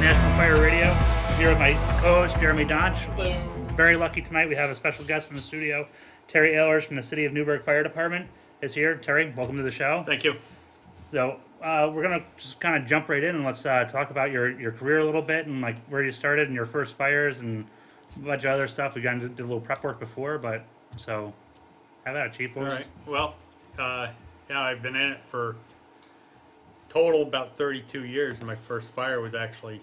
National Fire Radio. I'm here with my co-host, Jeremy Donch. Hello. Very lucky tonight. We have a special guest in the studio. Terry Ahlers from the City of Newburgh Fire Department is here. Terry, welcome to the show. Thank you. So we're going to just kind of jump right in and let's talk about your career a little bit and like where you started and your first fires and a bunch of other stuff. We did a little prep work before, but so how about it, Chief? All right. Well, I've been in it for total about 32 years. My first fire was actually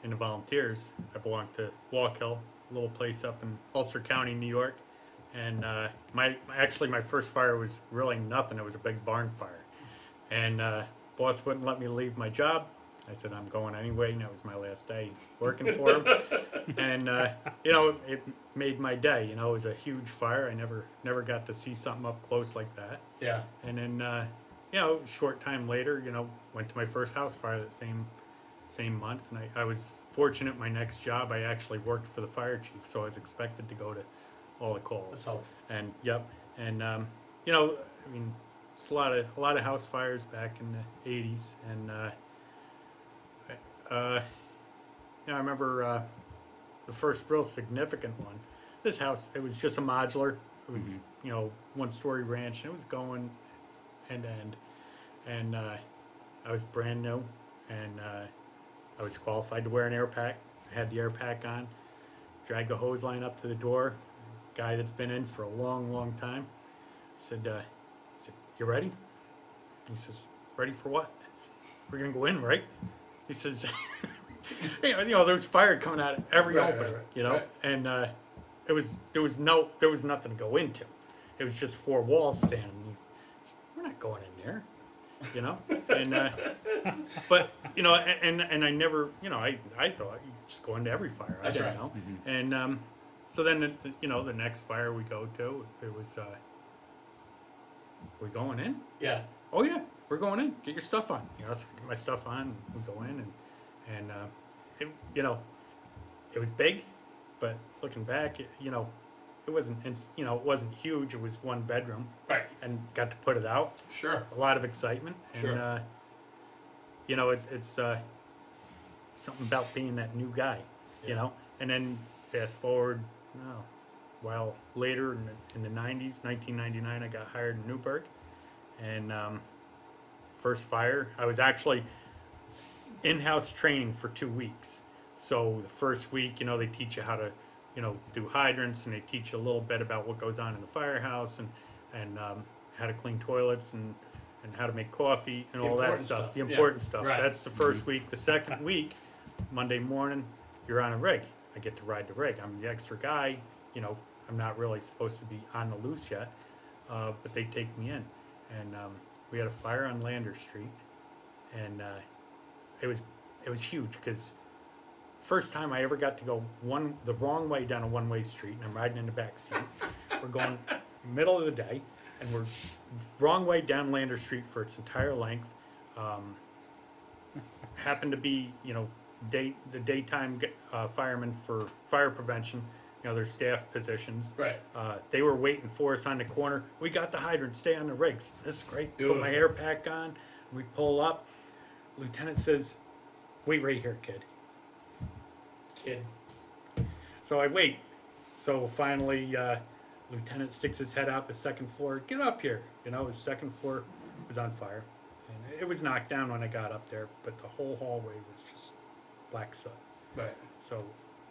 in the volunteers. I belonged to Wallkill, a little place up in Ulster County, New York. And my first fire was really nothing. It was a big barn fire. And boss wouldn't let me leave my job. I said, I'm going anyway. And that was my last day working for him. And, it made my day. It was a huge fire. I never got to see something up close like that. Yeah. And then, a short time later, went to my first house fire that same month. And I was fortunate my next job, I actually worked for the fire chief. So I was expected to go to all the calls. That's helpful. And, yep. And, it's a lot of house fires back in the 80s. And, I remember the first real significant one. This house, it was just a modular. It was, one-story ranch, and it was going end to end. And I was brand new, and I was qualified to wear an air pack. I had the air pack on, dragged the hose line up to the door. Guy that's been in for a long, long time. I said, you ready? He says, ready for what? We're gonna go in, right? He says, there's fire coming out of every opening, right. And there was nothing to go into. It was just four walls standing. We're not going in there, And and I never, I thought you just go into every fire. That's I didn't right. know. Mm-hmm. And so then the next fire we go to, it was we going in? Yeah. Oh yeah, we're going in. Get your stuff on. So I get my stuff on. We go in and it was big, but looking back, it wasn't it wasn't huge. It was one bedroom. Right. And got to put it out. Sure. A lot of excitement. Sure. And it's something about being that new guy. Yeah. And then fast forward. While later in the 90s, 1999, I got hired in Newburgh, and first fire, I was actually in-house training for 2 weeks. So the first week, they teach you how to, do hydrants, and they teach you a little bit about what goes on in the firehouse, and how to clean toilets, and how to make coffee, and all that stuff. The important stuff. Right. That's the first week. The second week, Monday morning, you're on a rig. I get to ride the rig. I'm the extra guy. I'm not really supposed to be on the loose yet, but they take me in, and we had a fire on Lander Street, and it was huge because first time I ever got to go the wrong way down a one-way street, and I'm riding in the back seat. We're going middle of the day, and we're wrong way down Lander Street for its entire length. Happened to be the daytime firemen for fire prevention. Their staff positions. Right. They were waiting for us on the corner. We got the hydrant. Stay on the rigs. This is great. Beautiful. Put my air pack on. We pull up. Lieutenant says, "Wait right here, kid." Kid. So I wait. So finally, Lieutenant sticks his head out the second floor. Get up here. His second floor was on fire, and it was knocked down when I got up there. But the whole hallway was just black soot. Right. So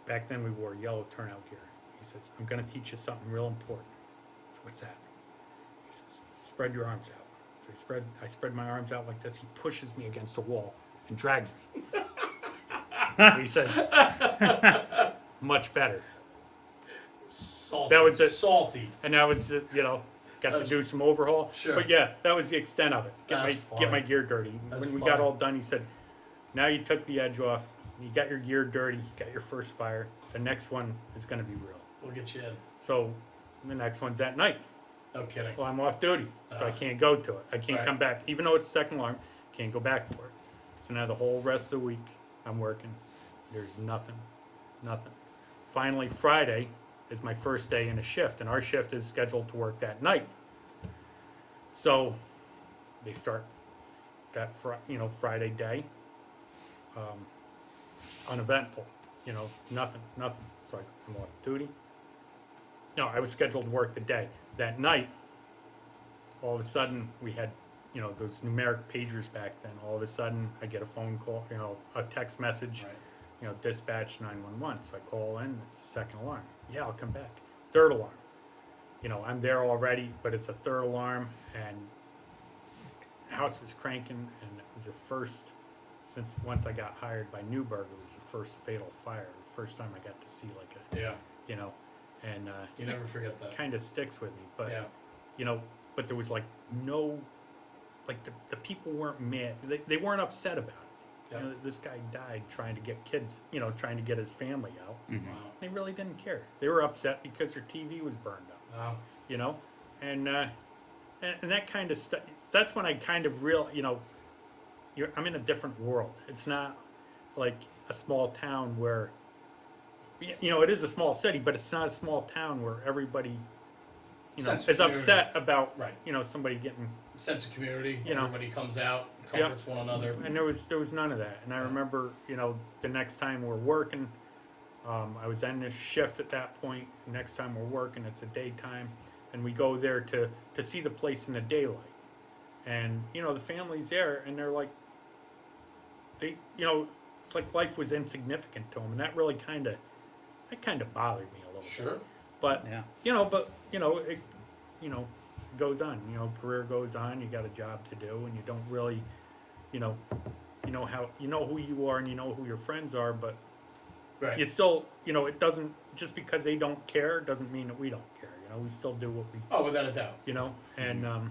back then we wore yellow turnout gear. He says, I'm going to teach you something real important. So what's that? He says, spread your arms out. So I spread my arms out like this. He pushes me against the wall and drags me. So he says, much better. Salty. That was it. Salty. And that was, got to do some overhaul. Sure. But yeah, that was the extent of it. Get my gear dirty. That's when we fine. got all done, he said, now you took the edge off. You got your gear dirty. You got your first fire. The next one is going to be real. We'll get you in. So the next one's at night. No kidding. Well, I'm off duty, so I can't go to it. I can't Right. come back. Even though it's second alarm, can't go back for it. So now the whole rest of the week, I'm working. There's nothing. Finally, Friday is my first day in a shift, and our shift is scheduled to work that night. So they start that Friday day. uneventful. You know, nothing. So I'm off duty. No, I was scheduled to work the day. That night, all of a sudden, we had, you know, those numeric pagers back then. All of a sudden, I get a phone call, you know, a text message, Right. you know, dispatch 911. So I call in, it's the second alarm. Yeah, I'll come back. Third alarm. You know, I'm there already, but it's a third alarm, and the house was cranking, and it was the first, since once I got hired by Newburgh, it was the first fatal fire. The first time I got to see like a, Yeah. you know, and You never forget that. kind of sticks with me. But Yeah. you know, but there was like no, like the people weren't mad. They weren't upset about it. Yeah. You know, this guy died trying to get kids, you know, trying to get his family out. Mhm. Wow. They really didn't care. They were upset because their TV was burned up, Wow. you know, and that kind of stuff. That's when I kind of you know, I'm in a different world. It's not like a small town where, you know, it is a small city, but it's not a small town where everybody, you know, Sense of is upset community. about, Right. you know, somebody getting. Sense of community. You know. Everybody comes out, comforts one another. And there was none of that. And I Yeah. remember, you know, the next time we're working, I was in this shift at that point. Next time we're working, it's a daytime, and we go there to see the place in the daylight. And you know, the family's there, and they're like, you know, it's like life was insignificant to them, and that really kind of bothered me a little bit. Sure. But Yeah. you know, it goes on. You know, career goes on. You got a job to do, and you don't really, you know who you are, and you know who your friends are, but Right. you still, you know, it doesn't, just because they don't care doesn't mean that we don't care. You know, we still do what we, Oh, without a doubt. you know, and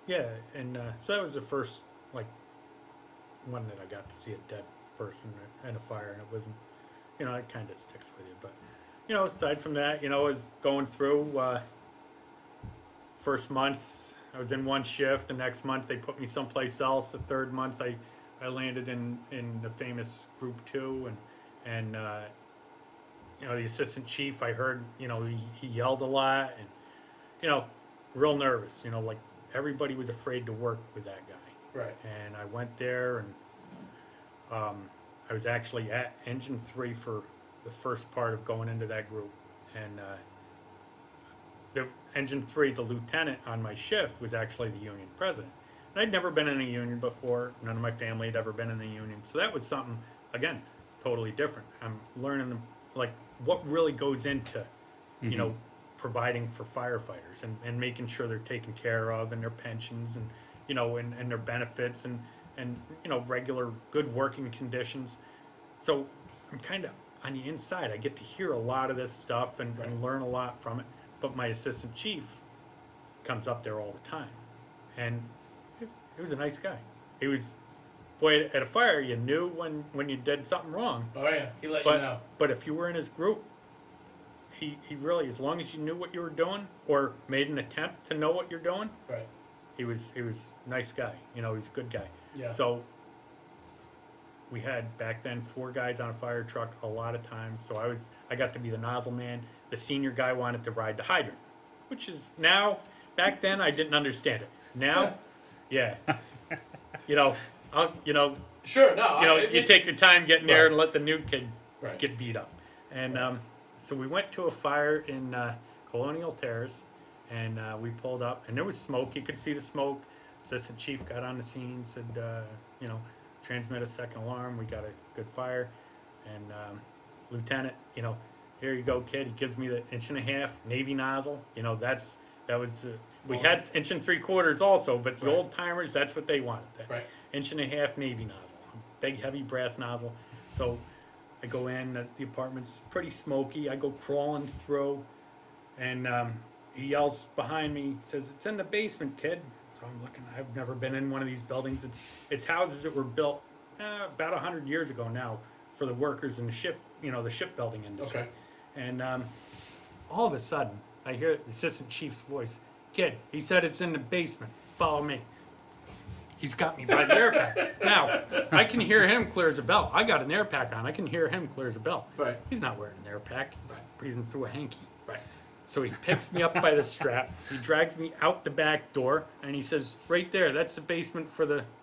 yeah, and so that was the first like one that I got to see a dead person and a fire, and it wasn't, you know, it kind of sticks with you. But you know, aside from that, you know, I was going through first month I was in one shift. The next month they put me someplace else. The third month I landed in the famous Group 2, and you know, the assistant chief, I heard, you know, he yelled a lot, and you know, real nervous. You know, like everybody was afraid to work with that guy. Right. And I went there, and I was actually at Engine 3 for the first part of going into that group. And the Engine 3, the lieutenant on my shift, was actually the union president. And I'd never been in a union before. None of my family had ever been in a union. So that was something, again, totally different. I'm learning, like, what really goes into, you know, providing for firefighters, and making sure they're taken care of, and their pensions, and, you know, and their benefits, and, you know, regular good working conditions. So I'm kind of on the inside. I get to hear a lot of this stuff, and learn a lot from it. But my assistant chief comes up there all the time, and he was a nice guy. He was, boy, at a fire you knew when you did something wrong. Oh yeah. He let But you know. but if you were in his group, he really, as long as you knew what you were doing, or made an attempt to know what you're doing, Right. he was a nice guy. You know, he's a good guy. Yeah. So we had back then 4 guys on a fire truck a lot of times. So I got to be the nozzle man. The senior guy wanted to ride the hydrant, which is now, back then I didn't understand it. Now, yeah, you know, Sure. No. you take your time getting there Right. and let the new kid Right. get beat up. And so we went to a fire in Colonial Terrace, and we pulled up, and there was smoke. You could see the smoke. Assistant chief got on the scene, said, you know, transmit a second alarm. We got a good fire. And lieutenant, you know, here you go, kid. He gives me the 1.5 inch Navy nozzle. You know, we had 1 3/4 inch also, but the Right. old timers, that's what they wanted. That Right. 1.5 inch Navy nozzle, big heavy brass nozzle. So I go in. The apartment's pretty smoky. I go crawling through, and he yells behind me, says, "It's in the basement, kid." So I'm looking. I've never been in one of these buildings. It's houses that were built about 100 years ago now for the workers in the shipbuilding industry. Okay. And all of a sudden, I hear the assistant chief's voice. "Kid," he said, "it's in the basement. Follow me." He's got me by the air pack. Now, I can hear him clear as a bell. I got an air pack on. I can hear him clear as a bell. Right. He's not wearing an air pack. He's breathing through a hanky. Right. So he picks me up by the strap. He drags me out the back door, and he says, "Right there, that's the basement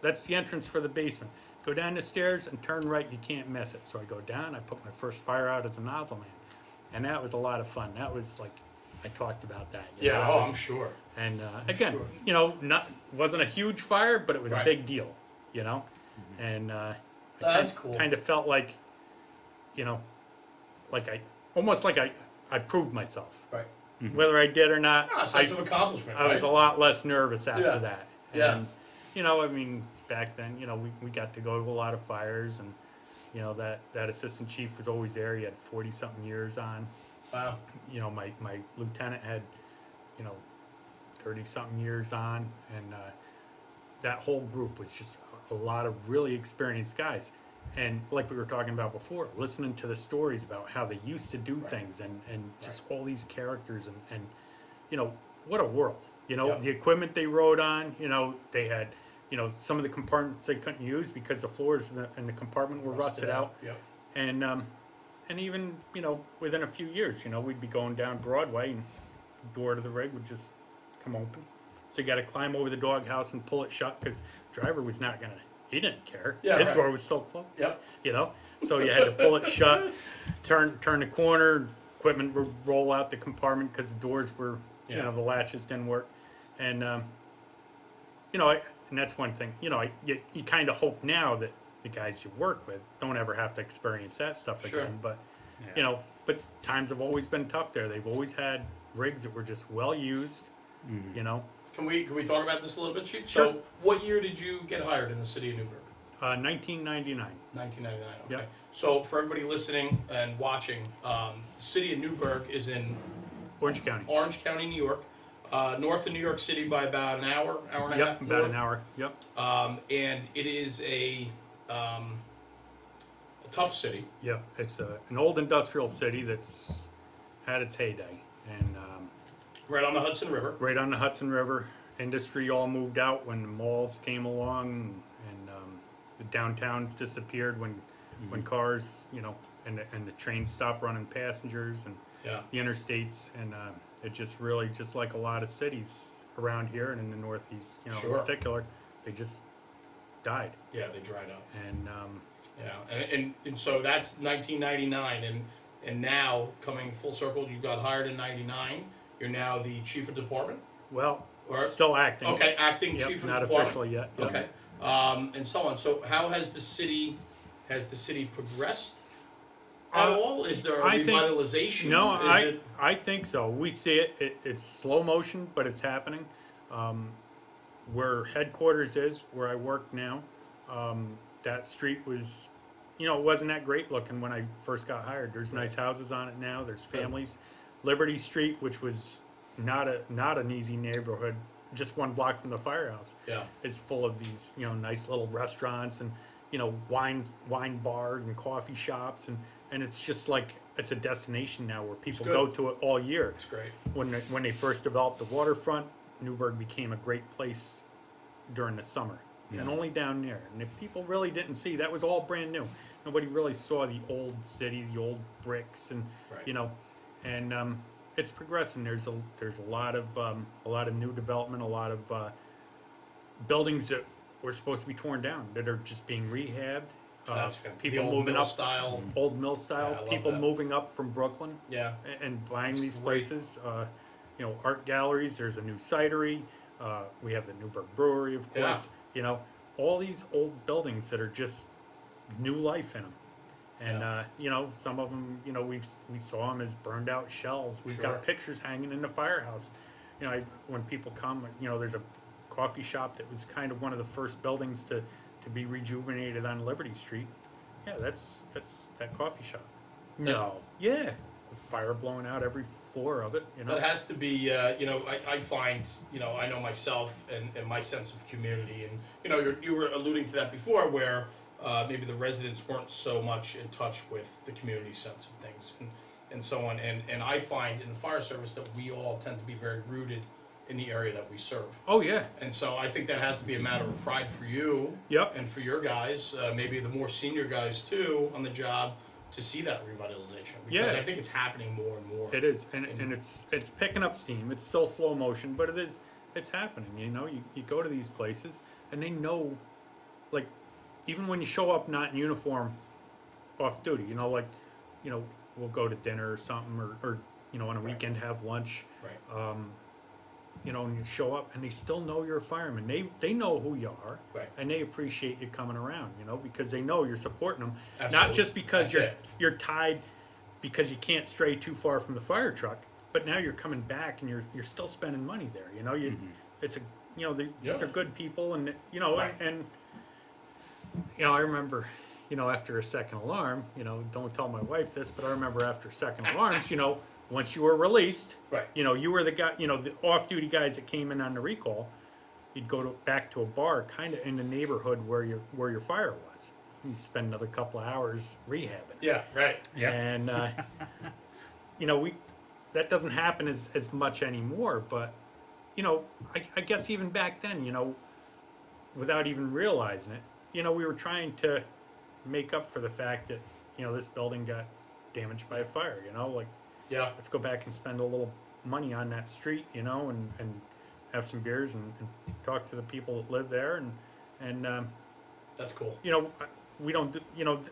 that's the entrance for the basement. go down the stairs and turn right. You can't miss it. So I go down. I put my first fire out as a nozzle man, and that was a lot of fun. That was like, I talked about that. You know, Yeah. that Oh, was- I'm sure. And again, sure. you know, wasn't a huge fire, but it was a Right. big deal. You know, and That's cool. Kind of felt like, you know, like I proved myself. Right. Whether I did or not, Ah, sense of accomplishment. I was a right? lot less nervous after Yeah. that. And, Yeah. you know, I mean, back then, you know, we got to go to a lot of fires, and, you know, that assistant chief was always there. He had 40-something years on. Wow. You know, my lieutenant had, you know, 30-something years on. And that whole group was just a lot of really experienced guys. And like we were talking about before, listening to the stories about how they used to do things, and just all these characters, and you know, what a world. You know, Yep. the equipment they rode on, you know, they had, you know, some of the compartments they couldn't use because the floors in the compartment were rusted out. Yep. And even, you know, within a few years, you know, we'd be going down Broadway, and the door to the rig would just come open. So you got to climb over the doghouse and pull it shut, because the driver was not going to, he didn't care. Yeah, His right. door was still closed. Yep. You know? So you had to pull it shut, turn the corner, equipment would roll out the compartment because the doors were, you Yeah. know, the latches didn't work. And, you know, and that's one thing, you know, you kind of hope now that the guys you work with don't ever have to experience that stuff Sure. again. But, Yeah. you know, but times have always been tough there. They've always had rigs that were just well used, you know. Can we talk about this a little bit, Chief? Sure. So, what year did you get hired in the city of Newburgh? 1999. 1999. Okay. Yep. So, for everybody listening and watching, the city of Newburgh is in Orange County. Orange County, New York, north of New York City by about an hour and a Yep, half. about north. an hour. Yep. And it is a tough city. Yep. It's an old industrial city that's had its heyday. And Right on the Hudson River. right on the Hudson River, industry all moved out when the malls came along, and the downtowns disappeared when cars, you know, and the trains stopped running passengers, and Yeah. the interstates, and it just really, just like a lot of cities around here and in the Northeast, you know, Sure. in particular, they just died. Yeah, they dried up. And Yeah, and so that's 1999, and now coming full circle, you got hired in '99. You're now the chief of department, well, or still acting. okay, acting Yep, chief of not department. officially yet. Yep. Okay, and so on. So how has the city progressed at all? Is there a I think- revitalization? No, Is I think so. We see it. It's slow motion, but it's happening. Where headquarters is, where I work now, that street was, you know, it wasn't that great looking when I first got hired. There's nice houses on it now. There's families. Liberty Street, which was not an easy neighborhood, just one block from the firehouse, Yeah. is full of these, you know, nice little restaurants, and, you know, wine bars and coffee shops, and it's just like, it's a destination now where people good. go to it all year. It's great. When they first developed the waterfront, Newburgh became a great place during the summer, and only down there. And if people really didn't see, that was all brand new. Nobody really saw the old city, the old bricks, and Right. you know, and it's progressing. There's a lot of new development, a lot of buildings that were supposed to be torn down that are just being rehabbed. That's fantastic. People the old moving mill up, style. old mill style. Yeah, I love People that. moving up from Brooklyn Yeah. and buying these great. places. You know, art galleries. There's a new cidery. We have the Newburgh Brewery, of course. Yeah. You know, all these old buildings that are just new life in them. And Yeah. you know, some of them, you know, we saw them as burned out shells. We've Sure. got pictures hanging in the firehouse. You know, when people come, you know, there's a coffee shop that was kind of one of the first buildings to be rejuvenated on Liberty Street. Yeah, that's that coffee shop. No. Yeah. Fire blowing out every floor of it, you know. That has to be, you know, I find, you know, I know myself and my sense of community, and you know, you were alluding to that before, where maybe the residents weren't so much in touch with the community sense of things, and so on. And I find in the fire service that we all tend to be very rooted in the area that we serve. Oh yeah. And so I think that has to be a matter of pride for you Yep. and for your guys, maybe the more senior guys too on the job, to see that revitalization. Because Yeah. I think it's happening more and more. It is, and it's picking up steam. It's still slow motion, but it's happening. You know, you go to these places and they know, like, even when you show up not in uniform, off duty, like, we'll go to dinner or something, or on a weekend have lunch. Right. And you show up and they still know you're a fireman. They know who you are, Right. and they appreciate you coming around, because they know you're supporting them. Absolutely. Not just because That's you're tied because you can't stray too far from the fire truck, but now you're coming back and you're still spending money there. It's these are good people, and Right. and I remember, after a second alarm, don't tell my wife this, but I remember after second alarms, once you were released, Right. you were the guy, the off-duty guys that came in on the recall. You'd go back to a bar, kind of in the neighborhood where your fire was. You'd spend another couple of hours rehabbing. Yeah. Right. Yeah. And that doesn't happen as much anymore. But I guess even back then, without even realizing it, we were trying to make up for the fact that this building got damaged by a fire. Like, Yeah. let's go back and spend a little money on that street, and have some beers and talk to the people that live there, and That's cool. we don't do,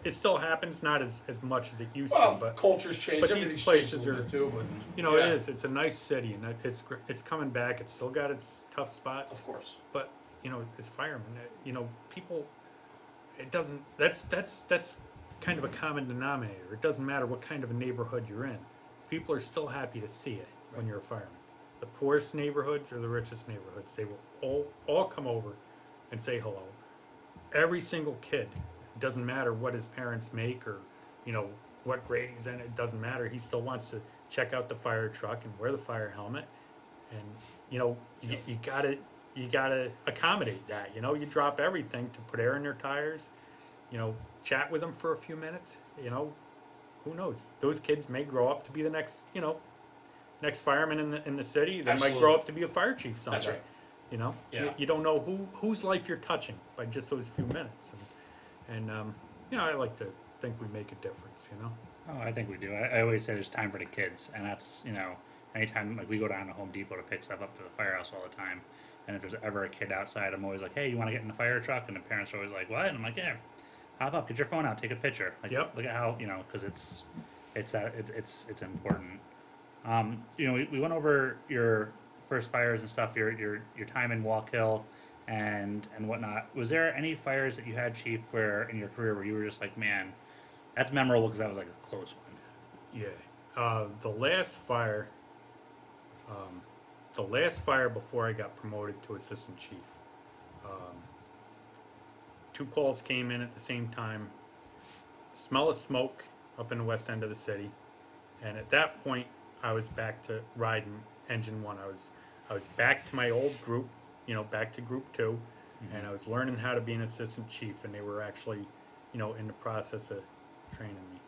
it still happens, not as much as it used Well, to, but culture's changed. but these Everything's places changed a little are- bit too, but it yeah. is. It's a nice city, and it's coming back. It's still got its tough spots, Of course. but as firemen, people, it doesn't. That's kind of a common denominator. It doesn't matter what kind of a neighborhood you're in. People are still happy to see it when you're a fireman. The poorest neighborhoods or the richest neighborhoods, they will all come over and say hello. Every single kid, it doesn't matter what his parents make or what grade he's in, it doesn't matter. He still wants to check out the fire truck and wear the fire helmet. And you gotta accommodate that. You drop everything to put air in their tires. Chat with them for a few minutes. Who knows? Those kids may grow up to be the next fireman in the city. They might grow Absolutely. up to be a fire chief someday. That's right. Yeah. You don't know whose life you're touching by just those few minutes. And I like to think we make a difference. Oh, I think we do. I always say there's time for the kids, and that's anytime like we go down to Home Depot to pick stuff up to the firehouse all the time, and if there's ever a kid outside, I'm always like, hey, you want to get in the fire truck? And the parents are always like, what? And I'm like, yeah, hop up, get your phone out, take a picture. Like, Yep. Look at how because it's important. We went over your first fires and stuff, your time in Walk Hill and whatnot. Was there any fires that you had, Chief, where in your career where you were just like, man, that's memorable because that was like a close one? Yeah. The last fire before I got promoted to assistant chief, two calls came in at the same time. Smell of smoke up in the west end of the city, and at that point, I was back to riding Engine 1. I was back to my old group, back to Group 2, and I was learning how to be an assistant chief, and they were actually, in the process of training me.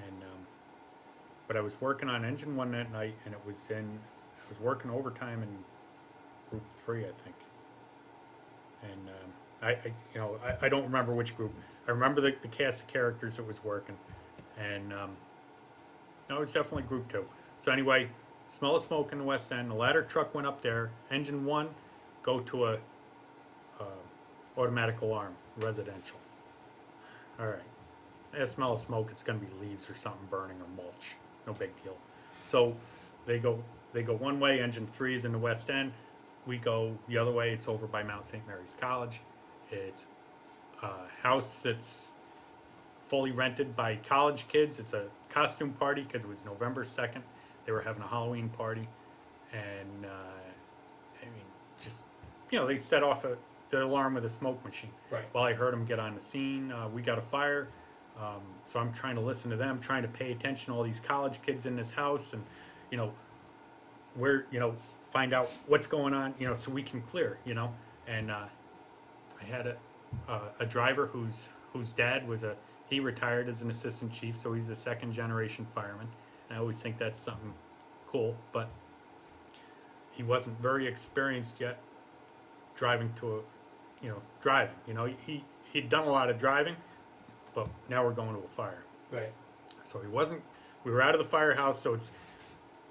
And but I was working on Engine 1 that night, and I was working overtime in Group 3, I think. And I don't remember which group. I remember the cast of characters that was working, and no, it was definitely Group 2. So anyway, smell of smoke in the west end. The ladder truck went up there. Engine 1, go to a automatic alarm, residential. All right. That smell of smoke, it's going to be leaves or something burning or mulch. No big deal. So they go one way. Engine 3 is in the west end. We go the other way. It's over by Mount St. Mary's College. It's a house that's fully rented by college kids. It's a costume party because it was November 2nd. They were having a Halloween party. And, they set off the alarm with a smoke machine. Right. Well, I heard them get on the scene. We got a fire. So I'm trying to listen to them, trying to pay attention to all these college kids in this house and, find out what's going on, so we can clear, And I had a driver whose dad he retired as an assistant chief, so he's a second generation fireman. And I always think that's something cool, but he wasn't very experienced yet driving he'd done a lot of driving, but now we're going to a fire. Right. So we were out of the firehouse. So it's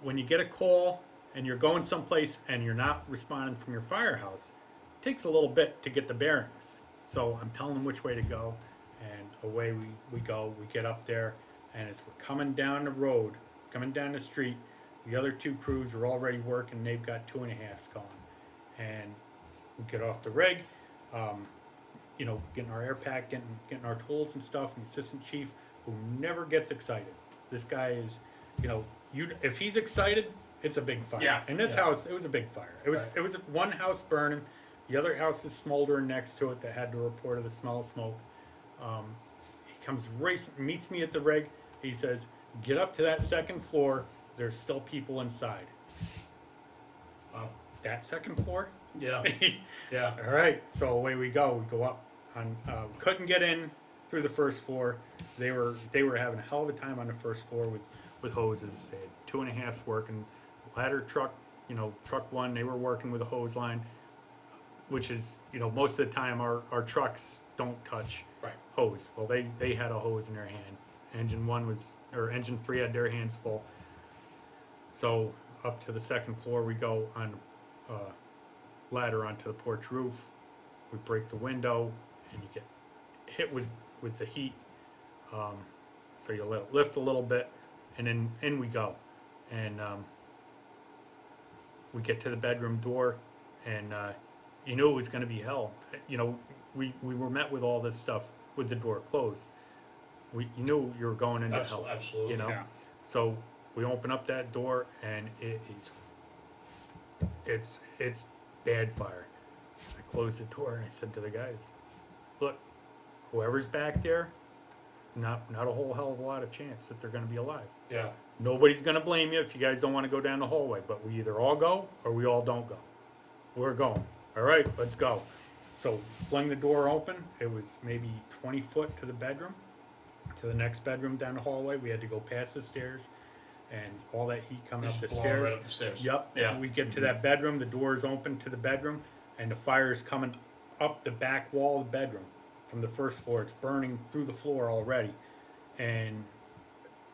when you get a call and you're going someplace and you're not responding from your firehouse, it takes a little bit to get the bearings. So I'm telling them which way to go, and away we go. We get up there, and as we're coming down the road, coming down the street, the other two crews are already working. They've got 2.5s going, and we get off the rig, you know, getting our air pack, getting our tools and stuff. And the assistant chief, who never gets excited. This guy is, you know, if he's excited, it's a big fire. Yeah. In this house, it was a big fire. It was one house burning. The other house is smoldering next to it that had the report of the smell of smoke. He comes racing, meets me at the rig. He says, "Get up to that second floor. There's still people inside." That second floor? Yeah. Yeah. All right. So away we go. We go up. Couldn't get in through the first floor. They were having a hell of a time on the first floor with hoses. They had 2.5s working. Ladder truck, you know, truck one, they were working with a hose line, which is, you know, most of the time our trucks don't touch hose. Well, they had a hose in their hand. Engine 3 had their hands full. So up to the second floor we go on ladder onto the porch roof. We break the window, and you get hit with the heat. So you let it lift a little bit, and then in we go. And we get to the bedroom door, and you knew it was going to be hell. You know, we were met with all this stuff with the door closed. You knew you were going into hell. Absolutely. You know, so we open up that door, and it's bad fire. I closed the door, and I said to the guys, "Look, whoever's back there, not a whole hell of a lot of chance that they're going to be alive. Yeah. Nobody's going to blame you if you guys don't want to go down the hallway, but we either all go or we all don't go. We're going. All right, let's go." So fling the door open. It was maybe 20 foot to the bedroom, to the next bedroom down the hallway. We had to go past the stairs, and all that heat coming up the stairs. Right up the stairs. Yep. Yeah. We get to that bedroom. The door is open to the bedroom, and the fire is coming up the back wall of the bedroom from the first floor. It's burning through the floor already, and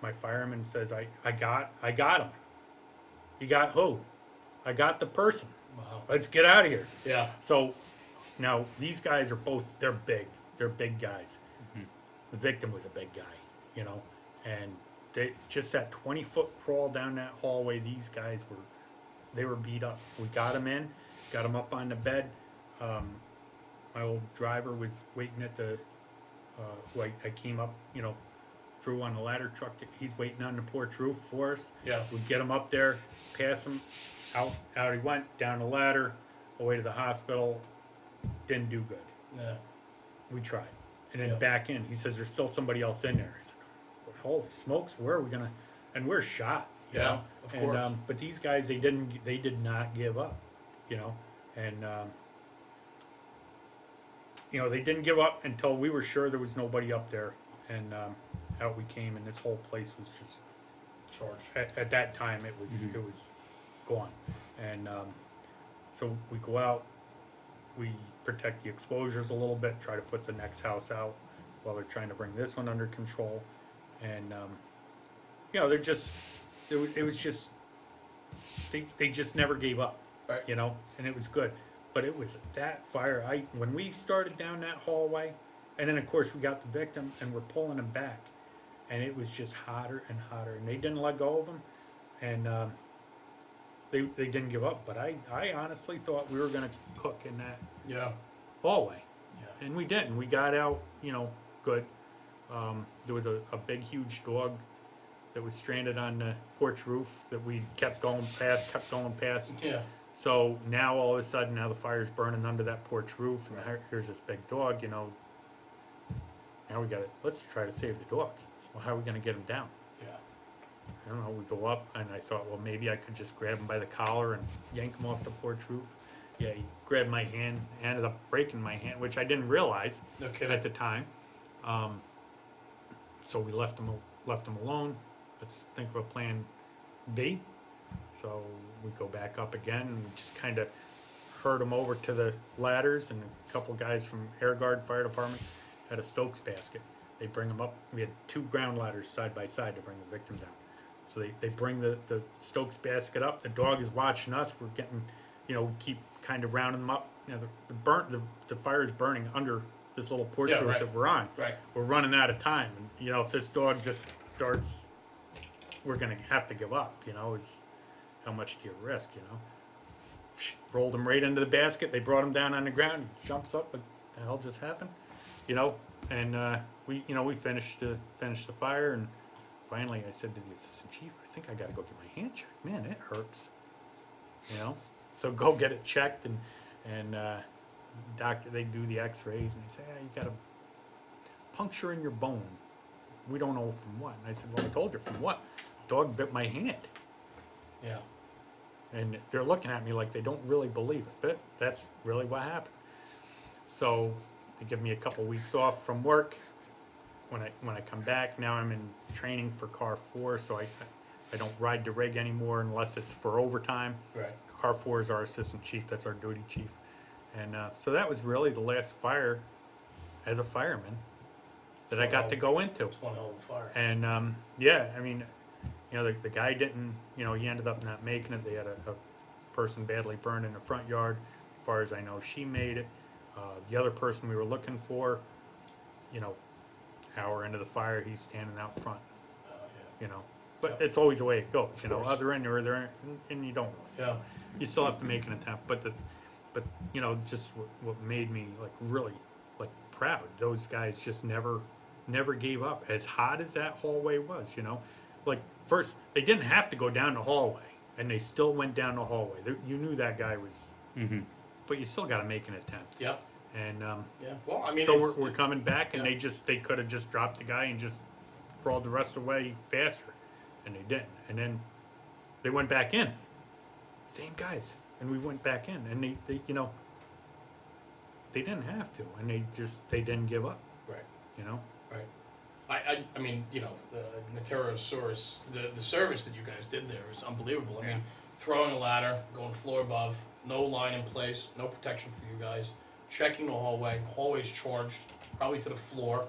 my fireman says, I got him." "You got who?" "I got the person." Wow. "Let's get out of here." Yeah. So now these guys are they're big guys. Mm-hmm. The victim was a big guy, you know, and they just that 20-foot crawl down that hallway. These guys were beat up. We got them in, got them up on the bed. My old driver was waiting at the, who I came up, you know, through on the ladder truck. He's waiting on the porch roof for us. Yeah. We get him up there, pass him, out he went, down the ladder, away to the hospital. Didn't do good. Yeah. We tried. And then back in. He says, "There's still somebody else in there." I said, "Well, holy smokes, where are we gonna?" And we're shot. You know? Of course. And, but these guys, they did not give up. You know, and you know, they didn't give up until we were sure there was nobody up there. And out we came, and this whole place was just Charged. at that time it was gone. And so we go out, we protect the exposures a little bit, try to put the next house out while they're trying to bring this one under control. And you know, it was just they just never gave up. Right. You know, and it was good. But it was that fire. When we started down that hallway, and then of course we got the victim, and we're pulling him back, and it was just hotter and hotter, and they didn't let go of him, and they didn't give up. But I honestly thought we were gonna cook in that hallway, and we didn't. We got out, you know, good. There was a big huge dog that was stranded on the porch roof that we kept going past. Yeah. So now all of a sudden, now the fire's burning under that porch roof, and here's this big dog, you know. Now let's try to save the dog. Well, how are we going to get him down? Yeah. I don't know. We go up, and I thought, well, maybe I could just grab him by the collar and yank him off the porch roof. Yeah, he grabbed my hand, ended up breaking my hand, which I didn't realize at the time. So we left him alone. Let's think of a plan B. So we go back up again, and we just kind of herd them over to the ladders, and a couple guys from Air Guard Fire Department had a Stokes basket. They bring them up. We had 2 ground ladders side by side to bring the victim down. So they bring the Stokes basket up. The dog is watching us. We're getting, you know, we keep kind of rounding them up. You know, the fire is burning under this little porch Yeah, roof right. that we're on. Right. We're running out of time, and you know, if this dog just starts, we're gonna have to give up. You know, is how much do you risk? You know, rolled him right into the basket. They brought him down on the ground. He jumps up. Like, the hell just happened? You know, and we finished the fire, and finally I said to the assistant chief, I think I got to go get my hand checked. Man, it hurts. You know, so go get it checked, and doctor, they do the X-rays, and they say, you got a puncture in your bone. We don't know from what. And I said, well, I told you from what. Dog bit my hand. Yeah. And they're looking at me like they don't really believe it, but that's really what happened. So they give me a couple weeks off from work. When I come back, now I'm in training for Car 4, so I don't ride the rig anymore unless it's for overtime. Right. Car 4 is our assistant chief, that's our duty chief. And so that was really the last fire as a fireman that I got to go into. It's one hell of a fire. And yeah, I mean, you know, the guy didn't, you know, he ended up not making it. They had a person badly burned in the front yard. As far as I know, she made it. The other person we were looking for, you know, hour into the fire, he's standing out front, you know. But it's always the way it goes, you know, other end or other end, and you don't really. Yeah. You still have to make an attempt. But you know, just what made me like really like proud, those guys just never gave up. As hot as that hallway was, you know, like first they didn't have to go down the hallway, and they still went down the hallway. You knew that guy was, but you still got to make an attempt. Yep. And Yeah. Well, I mean, so we're coming back, and yeah. they could have just dropped the guy and just crawled the rest of the way faster, and they didn't. And then they went back in, same guys, and we went back in, and they you know, they didn't have to, and they didn't give up, Right. you know. Right. I mean, you know, the Meteorosaurus, the service that you guys did there is unbelievable. I mean, throwing a ladder, going floor above, no line in place, no protection for you guys, checking the hallway's charged, probably to the floor,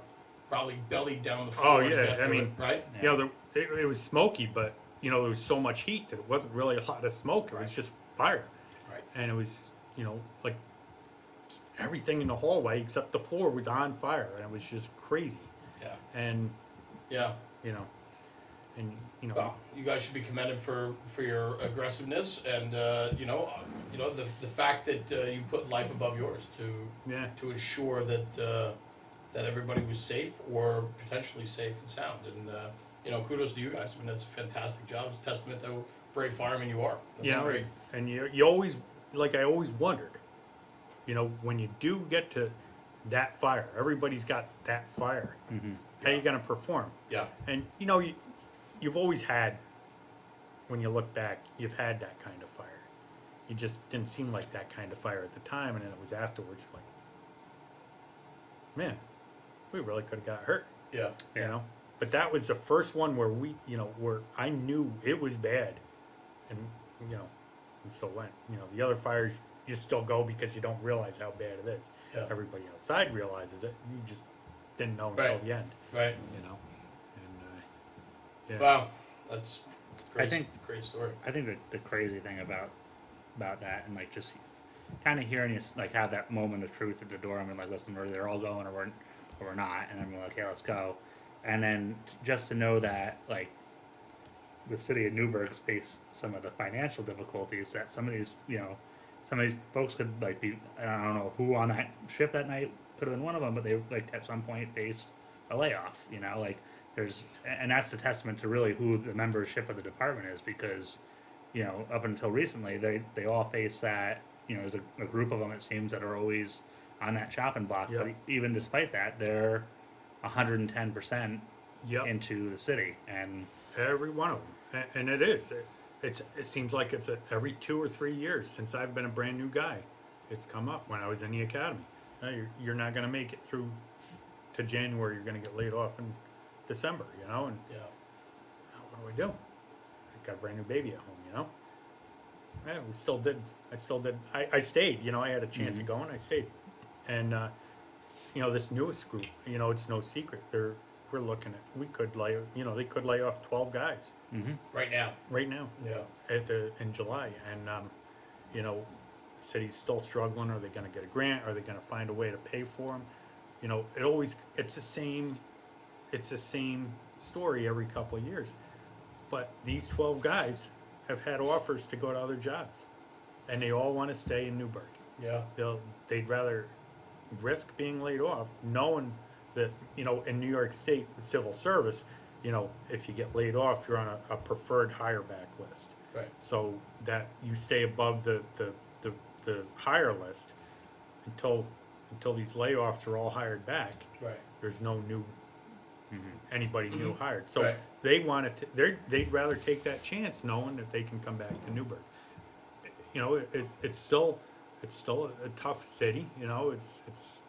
probably bellied down the floor. Oh to yeah, get I to mean, it, right? you know, it was smoky, but you know, there was so much heat that it wasn't really a lot of smoke. It was just fire, Right. and it was, you know, like everything in the hallway except the floor was on fire, and it was just crazy. Yeah. And Yeah. you know, Well, you guys should be commended for your aggressiveness, and you know the fact that you put life above yours to ensure that that everybody was safe or potentially safe and sound. And you know, kudos to you guys. I mean, that's a fantastic job. It's a testament to how brave fireman you are. That's great. And you always, like I always wondered, you know, when you do get to that fire, everybody's got that fire. How you gonna perform? Yeah. And you know, you've always had, when you look back, you've had that kind of fire. You just didn't seem like that kind of fire at the time, and then it was afterwards, like, man, we really could have got hurt. Yeah. You know? But that was the first one where where I knew it was bad, and you know, we still went. You know, the other fires you still go because you don't realize how bad it is. Yeah. Everybody outside realizes it. You just didn't know until Right. the end. Right. You know, and Wow, that's great. I think- great story. I think that the crazy thing about that, and like just kind of hearing you like have that moment of truth at the door. I mean, like, listen, they're all going, or we're not, and I'm like, okay, let's go. And then just to know that like the city of Newburgh's faced some of the financial difficulties that some of these folks could like be. I don't know who on that shift that night could have been one of them, but they like at some point faced a layoff. You know, like and that's a testament to really who the membership of the department is, because you know, up until recently, they all face that. You know, there's a group of them, it seems, that are always on that chopping block. Yep. But even despite that, they're 110% Yep. into the city. And every one of them, and it is. It seems like it's every 2 or 3 years since I've been a brand new guy. It's come up when I was in the academy. You're not going to make it through to January. You're going to get laid off in December. You know, and Yeah. what do I do? I've got a brand new baby at home. You know. Yeah, we still did. I still did. I stayed. You know, I had a chance of going. I stayed, and you know, this newest group. You know, it's no secret. We're looking at. We could lay. You know, they could lay off 12 guys Right now. right now. Yeah. In July, and you know, the city's still struggling. Are they going to get a grant? Are they going to find a way to pay for them? You know, it's the same story every couple of years. But these 12 guys have had offers to go to other jobs, and they all want to stay in Newburgh. Yeah. They'd rather risk being laid off, knowing that, you know, in New York State civil service, you know, if you get laid off, you're on a preferred hire back list. Right. So that you stay above the hire list until these layoffs are all hired back. Right. There's no new anybody new hired. So Right. they'd rather take that chance knowing that they can come back to Newburgh. You know, it's still a tough city. You know, it's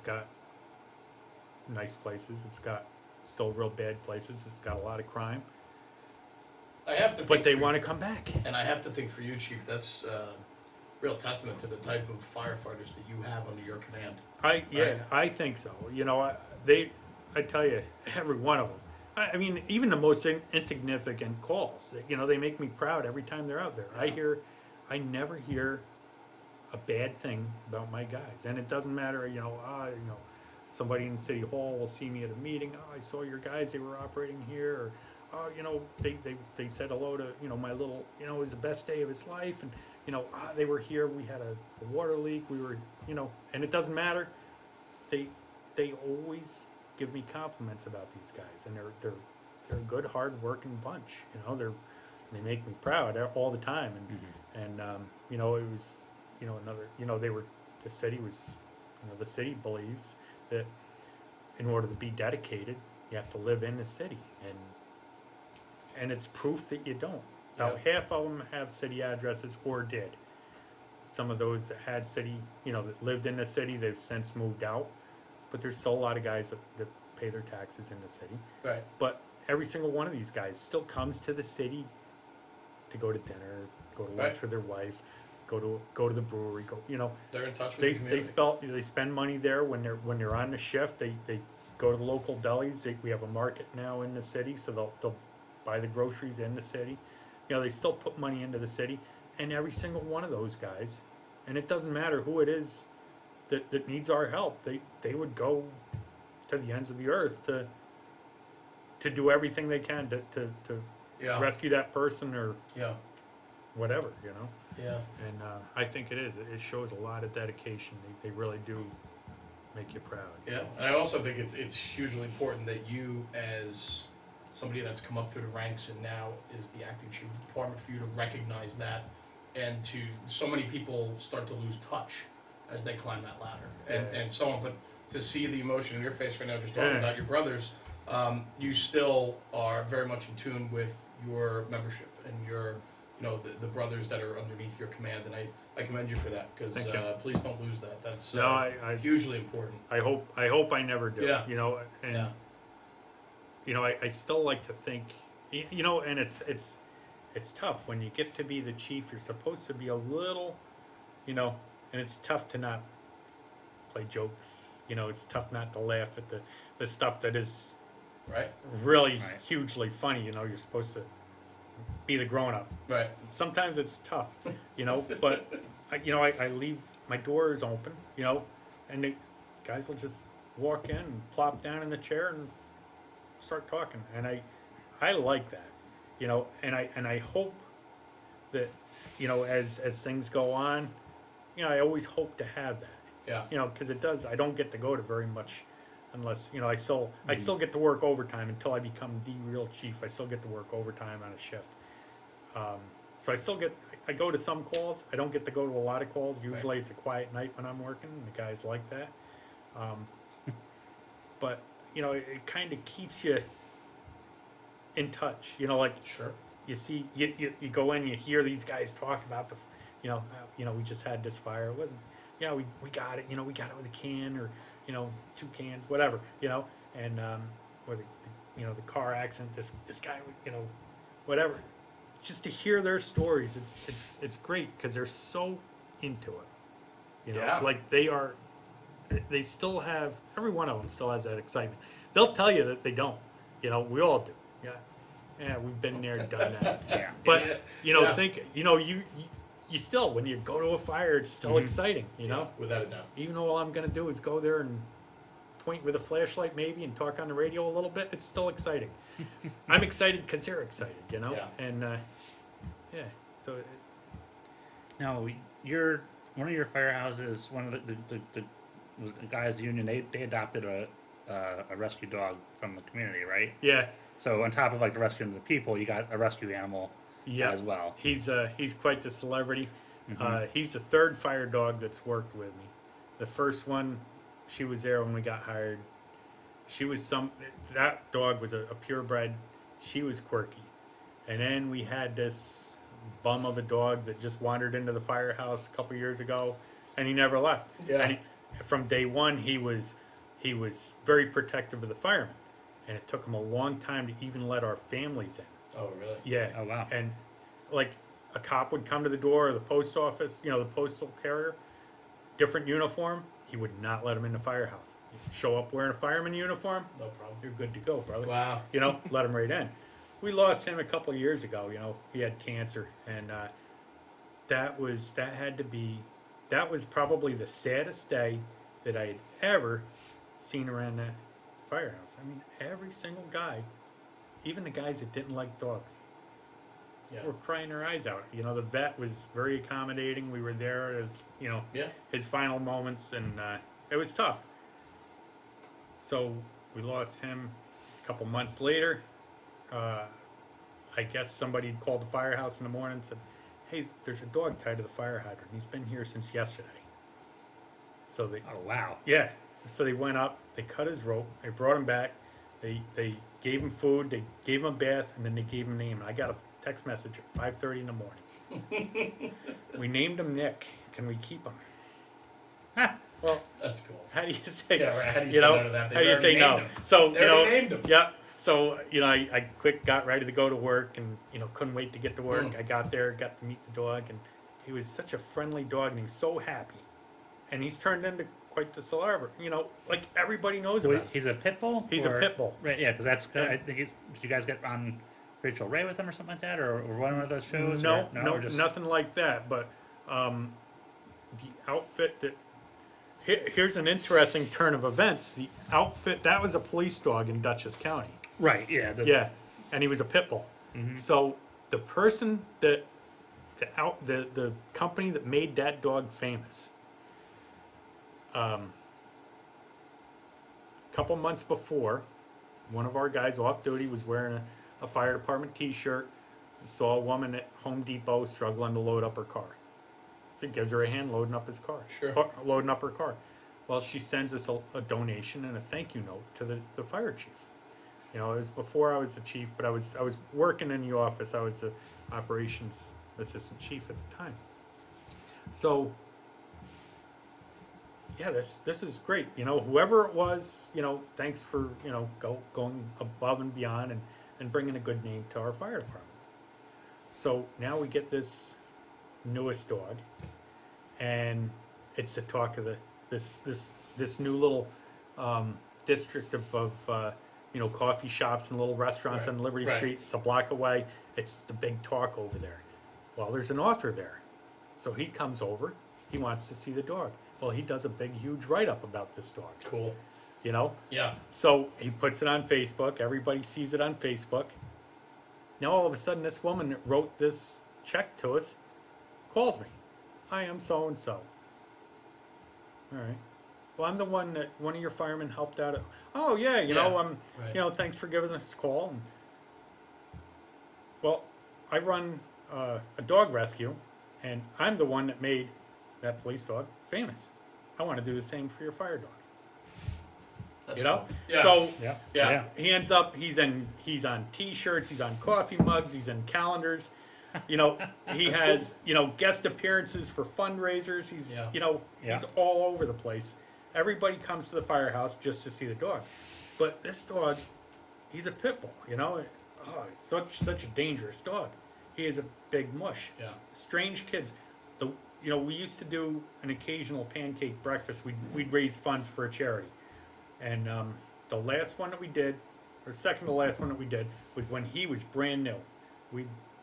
got nice places. It's got still real bad places. It's got a lot of crime. I have to. But they want to come back. And I have to think for you, Chief, that's real testament to the type of firefighters that you have under your command. I think so. You know, I tell you, every one of them. I mean, even the most insignificant calls. You know, they make me proud every time they're out there. I never hear a bad thing about my guys, and it doesn't matter. You know, somebody in City Hall will see me at a meeting. Oh, I saw your guys. They were operating here. Or, oh, you know, they said hello to, you know, my little, you know, it was the best day of his life, and you know, they were here. We had a water leak. We were, you know, and it doesn't matter. They always give me compliments about these guys, and they're a good, hard-working bunch. You know, they make me proud all the time, and you know, it was, you know, another, you know, the city believes that in order to be dedicated, you have to live in the city, and it's proof that you don't. About half of them have city addresses or did. Some of those that had city, you know, that lived in the city, they've since moved out. But there's still a lot of guys that pay their taxes in the city. Right. But every single one of these guys still comes to the city to go to dinner, go to lunch with their wife, go to the brewery. You know, they're in touch with the community. They spend money there when they're on the shift. They go to the local delis. We have a market now in the city, so they'll buy the groceries in the city. You know, they still put money into the city, and every single one of those guys, and it doesn't matter who it is that needs our help, they would go to the ends of the earth to do everything they can to rescue that person or whatever, you know. Yeah. And I think it shows a lot of dedication. They really do make you proud. Yeah, and I also think it's hugely important that you, as somebody that's come up through the ranks and now is the acting chief of the department, for you to recognize that, and to so many people start to lose touch as they climb that ladder and so on. But to see the emotion in your face right now, just talking about your brothers, you still are very much in tune with your membership and your, you know, the brothers that are underneath your command, and I commend you for that, because please don't lose that. That's hugely important. I hope I never do. Yeah. You know, and you know, I still like to think, you know, and it's tough when you get to be the chief. You're supposed to be a little, you know, and it's tough to not play jokes. You know, it's tough not to laugh at the stuff that is really hugely funny. You know, you're supposed to be the grown-up. Right. Sometimes it's tough, you know, but I leave my doors open, you know, and the guys will just walk in and plop down in the chair and start talking, and I like that, you know, and I hope that, you know, as things go on, you know, I always hope to have that. Yeah. You know, because I don't get to go to very much, unless, you know, I still get to work overtime until I become the real chief. I still get to work overtime on a shift. So I go to some calls. I don't get to go to a lot of calls. Usually it's a quiet night when I'm working, and the guys like that. But you know, it kind of keeps you in touch. You know, like you see, you go in, you hear these guys talk about you know, we just had this fire. It wasn't, you know, we got it. You know, we got it with a can or, you know, 2 cans, whatever. You know, and or you know, the car accident. This guy, you know, whatever. Just to hear their stories, it's great because they're so into it. You know, like they still have, every one of them still has that excitement. They'll tell you that they don't. You know, we all do. Yeah, we've been there, done that. But you know, think, you know, you still, when you go to a fire, it's still exciting. You know, without a doubt. Even though all I'm gonna do is go there and point with a flashlight maybe and talk on the radio a little bit, it's still exciting. I'm excited because they're excited, you know? Yeah. And, yeah, so... Now, one of your firehouses, one of the was the guys union. They adopted a rescue dog from the community, right? Yeah. So on top of like the rescuing the people, you got a rescue animal Yep. as well. He's quite the celebrity. Mhm. He's the third fire dog that's worked with me. The first one, she was there when we got hired. That dog was a purebred. She was quirky. And then we had this bum of a dog that just wandered into the firehouse a couple years ago, and he never left. Yeah. And from day one, he was very protective of the firemen, and it took him a long time to even let our families in. Oh, really? Yeah. Oh, wow. And like a cop would come to the door of the post office, you know, the postal carrier, different uniform, he would not let him in the firehouse. He'd show up wearing a fireman uniform, No problem. you're good to go, brother. Wow. You know, let him right in. We lost him a couple of years ago, you know, he had cancer, and that was probably the saddest day that I had ever seen around that firehouse. I mean, every single guy, even the guys that didn't like dogs, Yeah. were crying their eyes out. You know, the vet was very accommodating. We were there as, you know, Yeah. his final moments, and it was tough. So we lost him a couple months later. I guess somebody had called the firehouse in the morning and said, hey, there's a dog tied to the fire hydrant. He's been here since yesterday. So they, Oh, wow. yeah. So they went up, they cut his rope, they brought him back, they gave him food, they gave him a bath, and then they gave him a name. And I got a text message at 5:30 in the morning. We named him Nick. Can we keep him? Well, That's cool. how do you say? Yeah, right. How do you you say know, no to that? They how do you already say no? named him. So They you know, already named him. yeah. So you know, I quick got ready to go to work, and you know, couldn't wait to get to work. Mm. I got there, got to meet the dog, and he was such a friendly dog, and he was so happy. And he's turned into quite the celebrity. You know, like everybody knows Wait, about him. he's a pit bull? He's a pit bull. Right, yeah, because that's, Yeah. I think, did you guys get on Rachel Ray with him or something like that? Or one of those shows? No, or, no, or just, nothing like that. But the outfit that here's an interesting turn of events. The outfit that was a police dog in Dutchess County. Right, yeah. Yeah, and he was a pit bull. Mhm. So the person that the company that made that dog famous. A couple months before, one of our guys off duty was wearing a fire department T-shirt. Saw a woman at Home Depot struggling to load up her car. So he gives her a hand loading up his car. Sure. Loading up her car. Well, she sends us a donation and a thank you note to the fire chief. You know, it was before I was the chief, but I was working in the office. I was the operations assistant chief at the time. So, yeah, this is great. You know, whoever it was, you know, thanks for, you know, going above and beyond and bringing a good name to our fire department. So now we get this newest dog, and it's the talk of this new little district of you know, coffee shops and little restaurants Right, on Liberty right. Street. It's a block away. It's the big talk over there. Well, there's an author there, so he comes over. He wants to see the dog. Well, he does a big, huge write-up about this dog. Cool. You know, Yeah. so he puts it on Facebook. Everybody sees it on Facebook. Now all of a sudden, this woman that wrote this check to us calls me. Hi, I'm so and so. All right. Well, I'm the one that one of your firemen helped out. Oh yeah, you know, Right. you know, thanks for giving us a call. And, well, I run a dog rescue, and I'm the one that made that police dog famous. I want to do the same for your fire dog. That's You know, cool. Yeah. so Yeah. Yeah. he ends up he's on T-shirts, he's on coffee mugs, he's in calendars. You know, he That's has cool. you know, guest appearances for fundraisers. He's Yeah. you know, Yeah. he's all over the place. Everybody comes to the firehouse just to see the dog, but this dog, he's a pit bull. You know, oh, he's such a dangerous dog. He is a big mush. Yeah. Strange kids. You know, we used to do an occasional pancake breakfast. We'd raise funds for a charity. And the last one that we did, or second to last one that we did, was when he was brand new.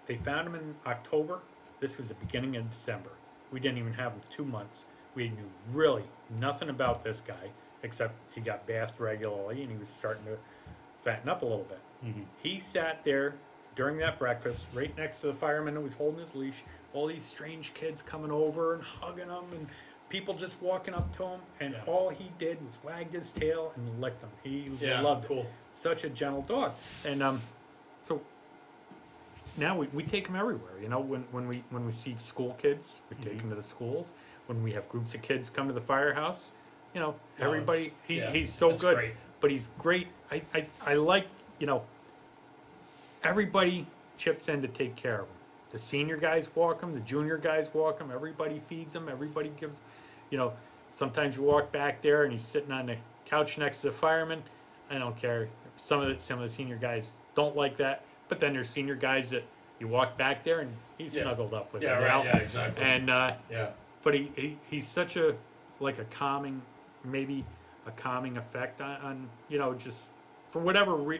They found him in October. This was the beginning of December. We didn't even have him 2 months. We knew really nothing about this guy. except he got bathed regularly and he was starting to fatten up a little bit. Mm-hmm. He sat there during that breakfast right next to the fireman who was holding his leash, all these strange kids coming over and hugging him and people just walking up to him, and all he did was wagged his tail and licked them. He loved it. Such a gentle dog. And so now we take him everywhere. You know, when we see school kids, we take him to the schools. When we have groups of kids come to the firehouse, you know, everybody, he's so good. Great. But he's great. I like, you know, everybody chips in to take care of him. The senior guys walk him, the junior guys walk him, everybody feeds him, everybody gives, you know, sometimes you walk back there and he's sitting on the couch next to the fireman. I don't care. Some of the senior guys don't like that, but then there's senior guys that you walk back there and he's snuggled up with them. Right, yeah, exactly. And but he's such a calming, maybe a calming effect on you know, just for whatever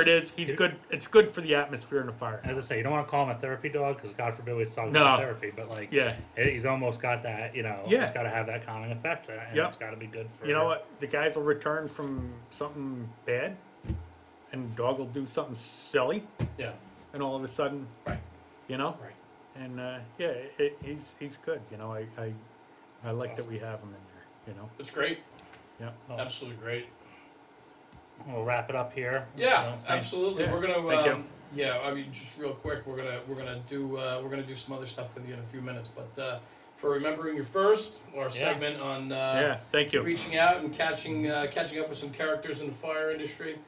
it is, he's good. It's good for the atmosphere in the fire. As I say, you don't want to call him a therapy dog because God forbid we're talking about therapy, but like, he's almost got that, you know, he's got to have that calming effect, and it's got to be good for. You know what? The guys will return from something bad, and the dog will do something silly. Yeah. And all of a sudden, you know, and he's good. You know, I like that we have him in there. You know, it's great. Yeah, absolutely great. We'll wrap it up here. Yeah, absolutely. Yeah. We're gonna. Thank you. Yeah, I mean, just real quick, we're gonna do some other stuff with you in a few minutes. But for remembering your first, our segment on thank you. Reaching out and catching up with some characters in the fire industry.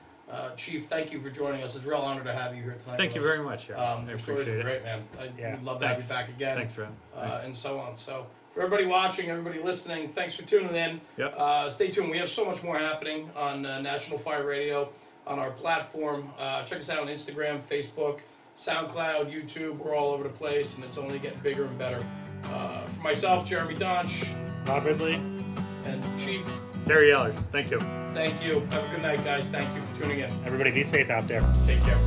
Chief, thank you for joining us. It's a real honor to have you here tonight. Thank you very much. Your stories are great, man. We'd love to have you back again. Thanks, Ron. And so on. So for everybody watching, everybody listening, thanks for tuning in. Stay tuned. We have so much more happening on National Fire Radio, on our platform. Check us out on Instagram, Facebook, SoundCloud, YouTube. We're all over the place, and it's only getting bigger and better. For myself, Jeremy Donch, Bob Ridley, and Chief Terry Ahlers. Thank you. Thank you. Have a good night, guys. Thank you for tuning in. Everybody be safe out there. Take care.